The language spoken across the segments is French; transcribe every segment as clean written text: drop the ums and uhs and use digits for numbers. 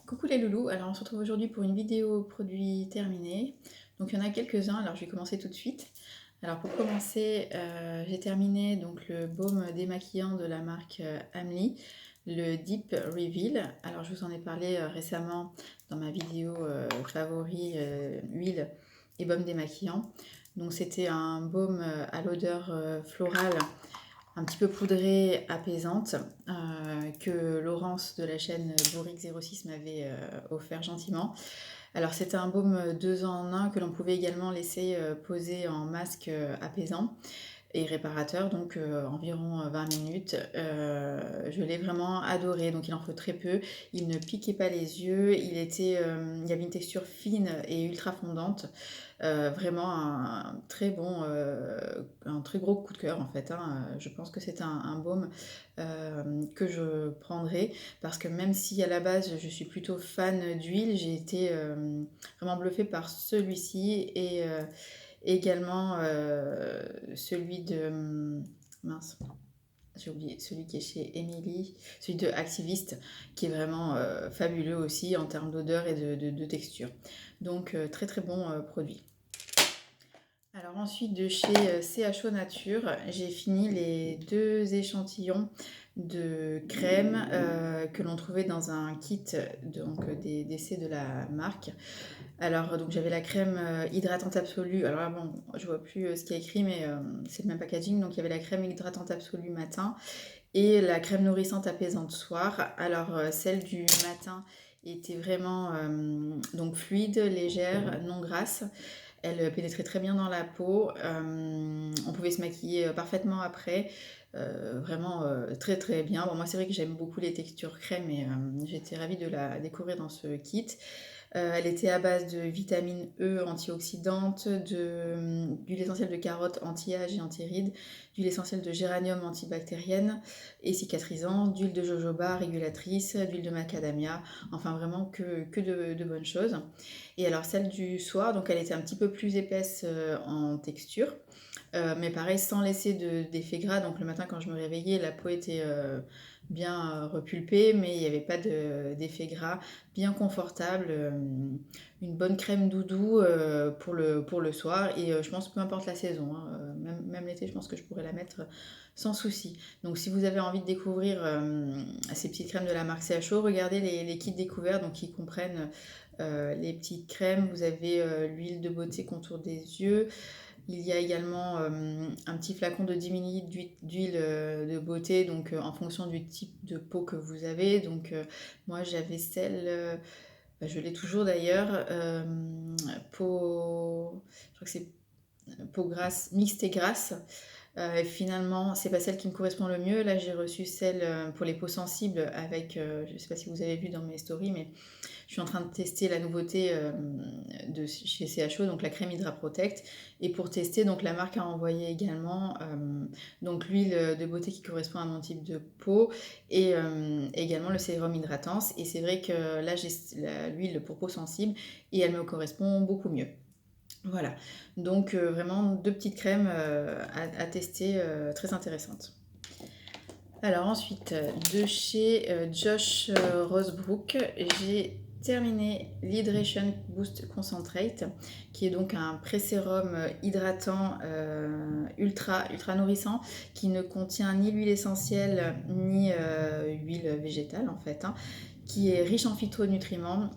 Coucou les loulous, alors on se retrouve aujourd'hui pour une vidéo produit terminée. Donc il y en a quelques-uns, alors je vais commencer tout de suite. Alors pour commencer, j'ai terminé donc le baume démaquillant de la marque Amli, le Deep Reveal. Alors je vous en ai parlé récemment dans ma vidéo favori huile et baume démaquillant. Donc c'était un baume à l'odeur florale un petit peu poudrée, apaisante, que Laurence de la chaîne Bourrique06 m'avait offert gentiment. Alors c'était un baume 2 en 1 que l'on pouvait également laisser poser en masque apaisant et réparateur, donc environ 20 minutes. Je l'ai vraiment adoré, donc il en faut très peu. Il ne piquait pas les yeux, il y avait une texture fine et ultra fondante. Vraiment un très bon, un très gros coup de cœur en fait, hein. Je pense que c'est un baume que je prendrai parce que même si à la base je suis plutôt fan d'huile, j'ai été vraiment bluffée par celui-ci et également celui de... mince, j'ai oublié, celui qui est chez Emily, celui de Activiste, qui est vraiment fabuleux aussi en termes d'odeur et de texture. Donc très très bon produit. Alors ensuite de chez CHO Nature, j'ai fini les 2 échantillons de crème que l'on trouvait dans un kit donc, d'essai de la marque. Alors donc j'avais la crème hydratante absolue, alors là bon je vois plus ce qu'il y a écrit mais c'est le même packaging, donc il y avait la crème hydratante absolue matin et la crème nourrissante apaisante soir. Alors celle du matin était vraiment donc fluide, légère, non grasse. Elle pénétrait très bien dans la peau. On pouvait se maquiller parfaitement après. Vraiment très très bien. Bon, moi c'est vrai que j'aime beaucoup les textures crème et j'étais ravie de la découvrir dans ce kit. Elle était à base de vitamine E antioxydante, d'huile essentielle de carotte anti-âge et anti-rides, d'huile essentielle de géranium antibactérienne et cicatrisant, d'huile de jojoba régulatrice, d'huile de macadamia, enfin vraiment que de bonnes choses. Et alors celle du soir, donc elle était un petit peu plus épaisse en texture, mais pareil sans laisser d'effet gras. Donc le matin quand je me réveillais, la peau était bien repulpée, mais il n'y avait pas d'effet gras, bien confortable, une bonne crème doudou pour le soir. Et je pense peu importe la saison, hein, même l'été, je pense que je pourrais la mettre sans souci. Donc si vous avez envie de découvrir ces petites crèmes de la marque CHO, regardez les kits découverts, donc qui comprennent les petites crèmes. Vous avez l'huile de beauté contour des yeux. Il y a également un petit flacon de 10 ml d'huile de beauté, donc en fonction du type de peau que vous avez. Donc moi j'avais celle, je l'ai toujours d'ailleurs, peau, je crois que c'est peau grasse, mixte et grasse. Finalement, c'est pas celle qui me correspond le mieux. Là, j'ai reçu celle pour les peaux sensibles avec, je sais pas si vous avez vu dans mes stories, mais je suis en train de tester la nouveauté de chez CHO, donc la crème Hydra Protect. Et pour tester, donc la marque a envoyé également donc l'huile de beauté qui correspond à mon type de peau et également le sérum hydratance. Et c'est vrai que là, j'ai l'huile pour peau sensible et elle me correspond beaucoup mieux. Voilà, donc vraiment 2 petites crèmes à tester, très intéressantes. Alors ensuite, de chez Josh Rosebrook, j'ai terminé l'Hydration Boost Concentrate, qui est donc un pré-sérum hydratant ultra nourrissant, qui ne contient ni l'huile essentielle ni huile végétale en fait, hein, qui est riche en phytonutriments,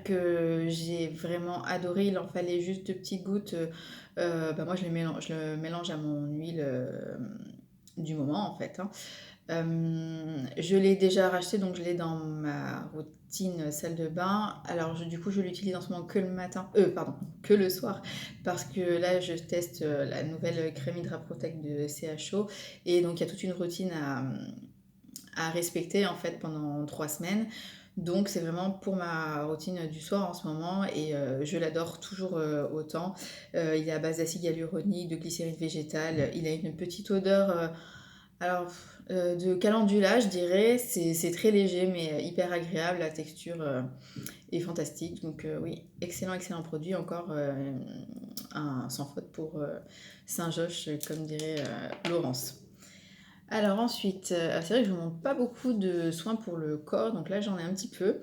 que j'ai vraiment adoré. Il en fallait juste 2 petites gouttes. Moi je le mélange à mon huile du moment en fait, hein. Je l'ai déjà racheté, donc je l'ai dans ma routine salle de bain. Alors du coup je l'utilise en ce moment que le matin, pardon, que le soir, parce que là je teste la nouvelle crème Hydra Protect de CHO, et donc il y a toute une routine à respecter en fait pendant 3 semaines. Donc c'est vraiment pour ma routine du soir en ce moment, et je l'adore toujours autant. Il est à base d'acide hyaluronique, de glycérine végétale, il a une petite odeur alors de calendula je dirais, c'est très léger mais hyper agréable, la texture est fantastique. Donc oui, excellent produit, encore un sans faute pour Saint-Joche comme dirait Laurence. Alors ensuite, c'est vrai que je ne montre pas beaucoup de soins pour le corps, donc là j'en ai un petit peu.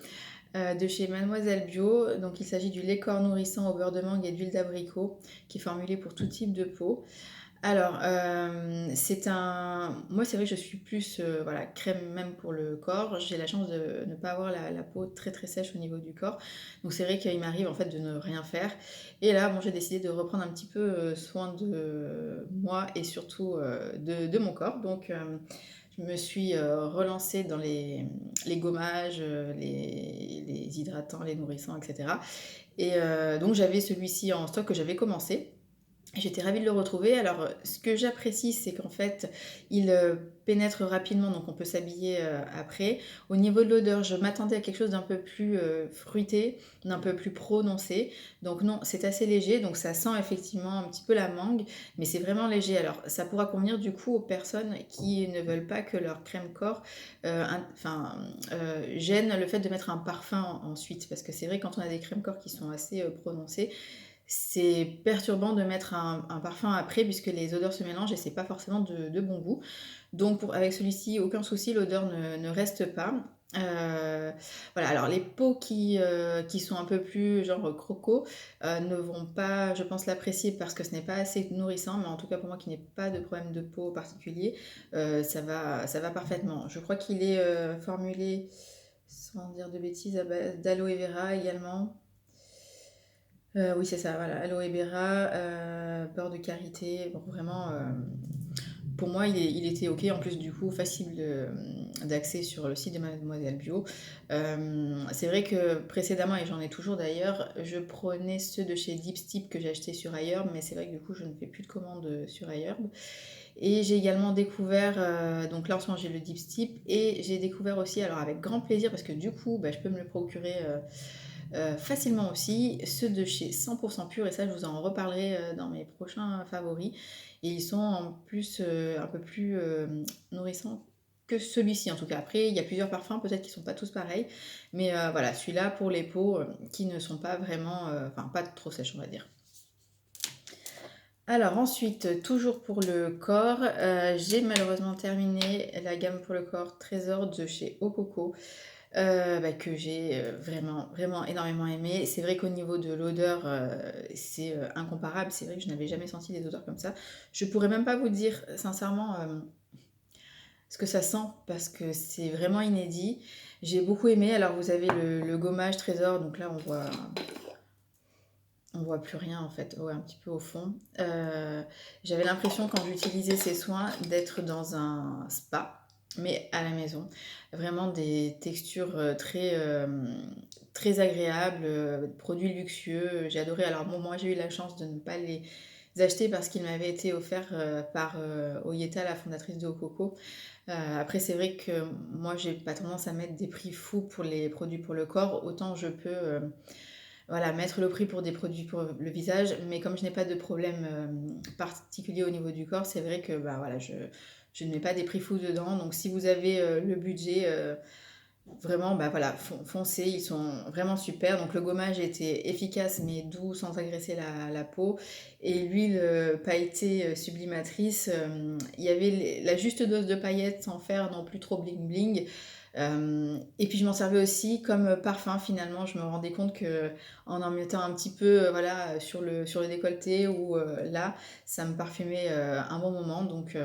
de chez Mademoiselle Bio. Donc il s'agit du lait corps nourrissant au beurre de mangue et d'huile d'abricot qui est formulé pour tout type de peau. Alors, moi, c'est vrai que je suis plus, voilà, crème même pour le corps. J'ai la chance de ne pas avoir la peau très, très sèche au niveau du corps. Donc c'est vrai qu'il m'arrive, en fait, de ne rien faire. Et là, bon, j'ai décidé de reprendre un petit peu, soin de moi et surtout, de mon corps. Donc, je me suis, relancée dans les gommages, les hydratants, les nourrissants et cetera. Et donc j'avais celui-ci en stock que j'avais commencé. J'étais ravie de le retrouver. Alors, ce que j'apprécie, c'est qu'en fait, il pénètre rapidement, donc on peut s'habiller après. Au niveau de l'odeur, je m'attendais à quelque chose d'un peu plus fruité, d'un peu plus prononcé. Donc non, c'est assez léger, donc ça sent effectivement un petit peu la mangue, mais c'est vraiment léger. Alors, ça pourra convenir du coup aux personnes qui ne veulent pas que leur crème corps gêne le fait de mettre un parfum ensuite. Parce que c'est vrai, quand on a des crèmes corps qui sont assez prononcées, c'est perturbant de mettre un parfum après puisque les odeurs se mélangent et c'est pas forcément de bon goût. Donc avec celui-ci, aucun souci, l'odeur ne reste pas. Voilà, alors les peaux qui sont un peu plus genre croco ne vont pas, je pense, l'apprécier parce que ce n'est pas assez nourrissant, mais en tout cas pour moi qui n'ai pas de problème de peau particulier, ça va parfaitement. Je crois qu'il est formulé, sans dire de bêtises, à base d'aloe vera également. Oui, c'est ça, voilà, aloe vera, beurre de karité, bon, vraiment, pour moi, il était OK. En plus, du coup, facile d'accès sur le site de Mademoiselle Bio. C'est vrai que précédemment, et j'en ai toujours d'ailleurs, je prenais ceux de chez Dipstip que j'ai achetés sur Ailleurs, mais c'est vrai que du coup, je ne fais plus de commandes sur Ailleurs. Et j'ai également découvert, donc là en ce moment j'ai le Dipstip, et j'ai découvert aussi, alors avec grand plaisir, parce que du coup, bah, je peux me le procurer facilement aussi, ceux de chez 100% Pur, et ça je vous en reparlerai dans mes prochains favoris. Et ils sont en plus un peu plus nourrissants que celui-ci en tout cas. Après, il y a plusieurs parfums, peut-être qu'ils sont pas tous pareils, mais voilà, celui-là pour les peaux qui ne sont pas vraiment, enfin pas trop sèches on va dire. Alors ensuite, toujours pour le corps, j'ai malheureusement terminé la gamme pour le corps Trésor de chez Ococo. Que j'ai vraiment, vraiment énormément aimé. C'est vrai qu'au niveau de l'odeur, c'est incomparable. C'est vrai que je n'avais jamais senti des odeurs comme ça. Je pourrais même pas vous dire sincèrement ce que ça sent parce que c'est vraiment inédit. J'ai beaucoup aimé. Alors vous avez le gommage Trésor, donc là on voit plus rien en fait, ouais, un petit peu au fond. J'avais l'impression quand j'utilisais ces soins d'être dans un spa, mais à la maison. Vraiment des textures très agréables, produits luxueux. J'ai adoré. Alors bon, moi j'ai eu la chance de ne pas les acheter parce qu'ils m'avaient été offerts par Oyeta, la fondatrice de Ococo. Après c'est vrai que moi j'ai pas tendance à mettre des prix fous pour les produits pour le corps, autant je peux voilà, mettre le prix pour des produits pour le visage, mais comme je n'ai pas de problème particulier au niveau du corps, c'est vrai que bah, voilà, je ne mets pas des prix fous dedans. Donc si vous avez le budget, vraiment, bah, voilà, foncez, ils sont vraiment super. Donc le gommage était efficace mais doux sans agresser la peau. Et l'huile pailletée sublimatrice, il y avait la juste dose de paillettes sans faire non plus trop bling bling. Et puis je m'en servais aussi comme parfum finalement. Je me rendais compte que en mettant un petit peu voilà, sur le décolleté ou là, ça me parfumait un bon moment. Donc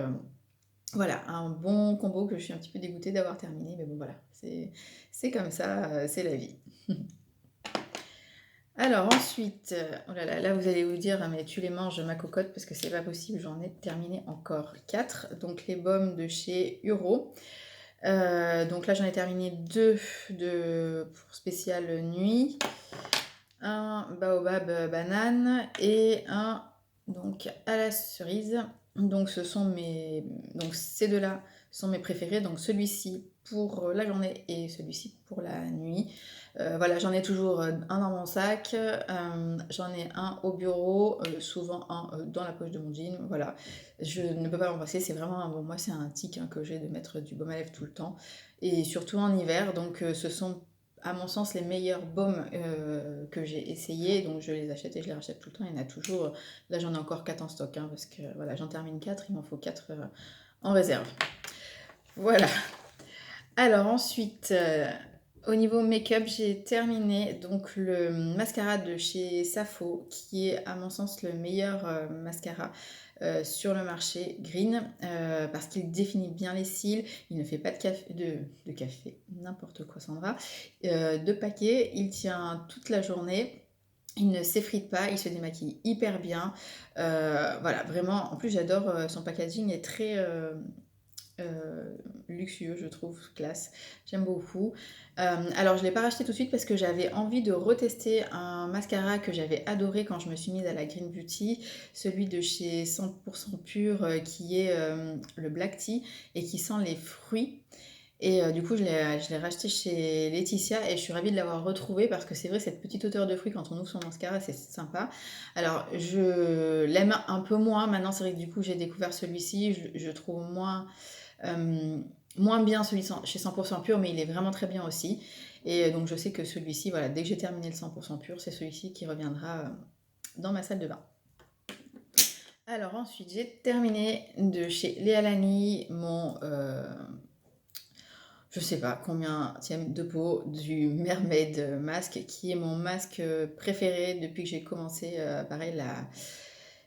voilà, un bon combo que je suis un petit peu dégoûtée d'avoir terminé. Mais bon voilà, c'est comme ça, c'est la vie. Alors ensuite, oh là là, là vous allez vous dire, ah, mais tu les manges ma cocotte parce que c'est pas possible, j'en ai terminé encore 4. Donc les baumes de chez Uro. Donc là j'en ai terminé 2 pour spécial nuit, un baobab banane et un donc à la cerise. Donc ces deux-là sont mes préférés. Donc celui-ci pour la journée et celui-ci pour la nuit. Voilà, j'en ai toujours un dans mon sac, j'en ai un au bureau, souvent un dans la poche de mon jean. Voilà, je ne peux pas m'en passer. C'est vraiment bon, moi c'est un tic que j'ai de mettre du baume à lèvres tout le temps et surtout en hiver. Donc ce sont à mon sens les meilleurs baumes que j'ai essayés, donc je les achète et je les rachète tout le temps. Il y en a toujours, là j'en ai encore 4 en stock parce que voilà, j'en termine 4, il m'en faut 4 en réserve. Voilà. Alors ensuite Au niveau make-up, j'ai terminé donc le mascara de chez Safo, qui est à mon sens le meilleur mascara sur le marché green, parce qu'il définit bien les cils, il ne fait pas de café, n'importe quoi Sandra, de paquet, il tient toute la journée. Il ne s'effrite pas, il se démaquille hyper bien. Voilà, vraiment, en plus j'adore son packaging est très luxueux, je trouve, classe. J'aime beaucoup. Alors, je ne l'ai pas racheté tout de suite parce que j'avais envie de retester un mascara que j'avais adoré quand je me suis mise à la Green Beauty, celui de chez 100% Pur qui est le Black Tea et qui sent les fruits. Et du coup, je l'ai racheté chez Laetitia et je suis ravie de l'avoir retrouvé parce que c'est vrai, cette petite odeur de fruits quand on ouvre son mascara, c'est sympa. Alors, je l'aime un peu moins. Maintenant, c'est vrai que du coup, j'ai découvert celui-ci. Je trouve euh, moins bien celui chez 100% Pur, mais il est vraiment très bien aussi. Et donc, je sais que celui-ci, voilà, dès que j'ai terminé le 100% Pur, c'est celui-ci qui reviendra dans ma salle de bain. Alors ensuite, j'ai terminé de chez Léa Lani mon je sais pas combien de pot du Mermaid Mask, qui est mon masque préféré depuis que j'ai commencé, pareil,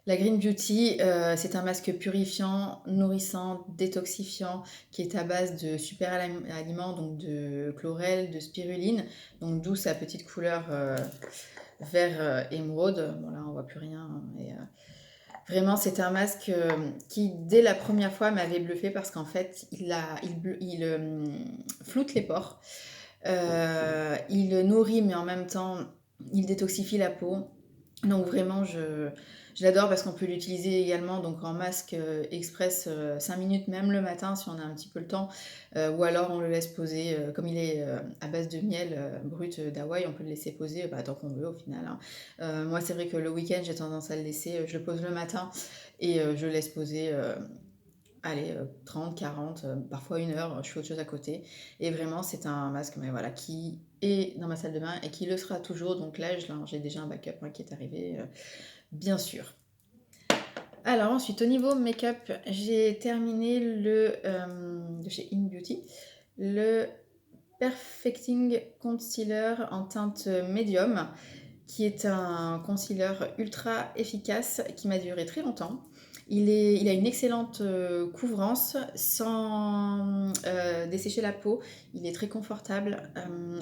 la Green Beauty. C'est un masque purifiant, nourrissant, détoxifiant, qui est à base de super aliments, donc de chlorelle, de spiruline, donc d'où sa petite couleur vert émeraude. Bon là, on voit plus rien, hein, et, vraiment, c'est un masque qui, dès la première fois, m'avait bluffé parce qu'en fait, il floute les pores, il nourrit, mais en même temps, il détoxifie la peau. Donc vraiment, je l'adore parce qu'on peut l'utiliser également donc en masque express 5 minutes même le matin si on a un petit peu le temps, ou alors on le laisse poser, comme il est à base de miel brut d'Hawaï, on peut le laisser poser tant qu'on veut au final, hein. Moi c'est vrai que le week-end j'ai tendance à le laisser, je le pose le matin et je le laisse poser, allez, 30, 40, parfois 1 heure, je fais autre chose à côté. Et vraiment, c'est un masque mais voilà, qui est dans ma salle de bain et qui le sera toujours. Donc là, j'ai déjà un backup qui est arrivé, bien sûr. Alors ensuite, au niveau make-up, j'ai terminé de chez In Beauty, le Perfecting Concealer en teinte médium, qui est un concealer ultra efficace qui m'a duré très longtemps. Il a une excellente couvrance sans dessécher la peau. Il est très confortable.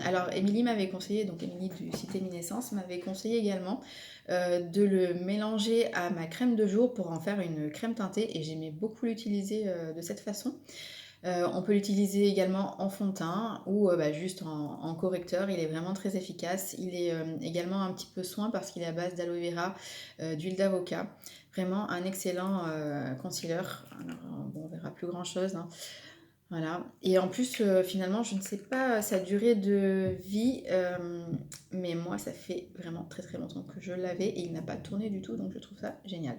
Alors, Émilie m'avait conseillé, donc Émilie du site Éminescence m'avait conseillé également de le mélanger à ma crème de jour pour en faire une crème teintée et j'aimais beaucoup l'utiliser de cette façon. On peut l'utiliser également en fond de teint ou juste en correcteur, il est vraiment très efficace. Il est également un petit peu soin parce qu'il est à base d'aloe vera, d'huile d'avocat. Vraiment un excellent concealer. Alors, bon, on verra plus grand chose, hein. Voilà. Et en plus, finalement, je ne sais pas sa durée de vie, mais moi, ça fait vraiment très très longtemps que je l'avais et il n'a pas tourné du tout, donc je trouve ça génial.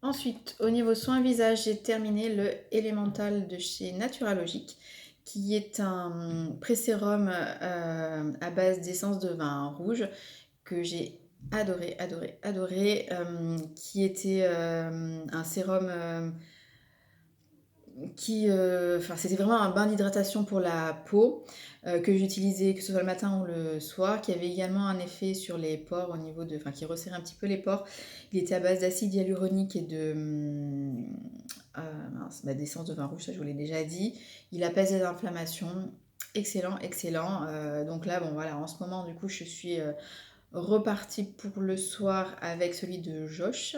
Ensuite, au niveau soin visage, j'ai terminé le Elemental de chez Naturalogic, qui est un pré-sérum à base d'essence de vin rouge que j'ai adoré, adoré, adoré, qui était un sérum c'était vraiment un bain d'hydratation pour la peau que j'utilisais que ce soit le matin ou le soir, qui avait également un effet sur les pores qui resserrait un petit peu les pores. Il était à base d'acide hyaluronique et d'essence de vin rouge, ça je vous l'ai déjà dit. Il apaise les inflammations. Excellent, excellent. Donc là, bon voilà, en ce moment, du coup, je suis repartie pour le soir avec celui de Josh.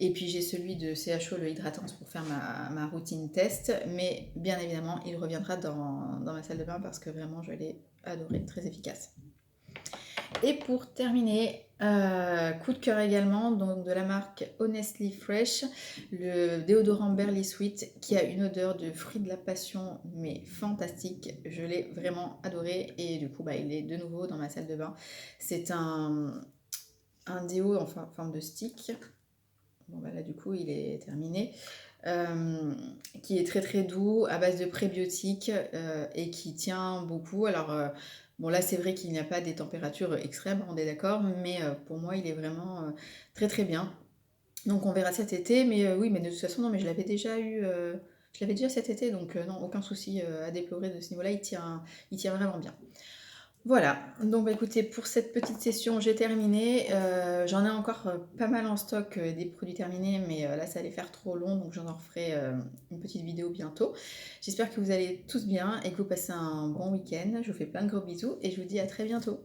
Et puis j'ai celui de CHO, le Hydratance, pour faire ma routine test. Mais bien évidemment, il reviendra dans ma salle de bain parce que vraiment, je l'ai adoré, très efficace. Et pour terminer, coup de cœur également, donc de la marque Honestly Fresh, le déodorant Barely Sweet qui a une odeur de fruits de la passion mais fantastique. Je l'ai vraiment adoré et du coup il est de nouveau dans ma salle de bain. C'est un déo en forme de stick. Bon là du coup il est terminé. Qui est très très doux, à base de prébiotiques et qui tient beaucoup. Alors bon là c'est vrai qu'il n'y a pas des températures extrêmes, on est d'accord, mais pour moi il est vraiment très très bien. Donc on verra cet été, mais oui, mais de toute façon non, mais je l'avais déjà eu. Je l'avais déjà cet été, donc non, aucun souci à déplorer de ce niveau-là, il tient vraiment bien. Voilà, donc bah, écoutez, pour cette petite session, j'ai terminé. J'en ai encore pas mal en stock des produits terminés, mais là, ça allait faire trop long, donc j'en referai une petite vidéo bientôt. J'espère que vous allez tous bien et que vous passez un bon week-end. Je vous fais plein de gros bisous et je vous dis à très bientôt.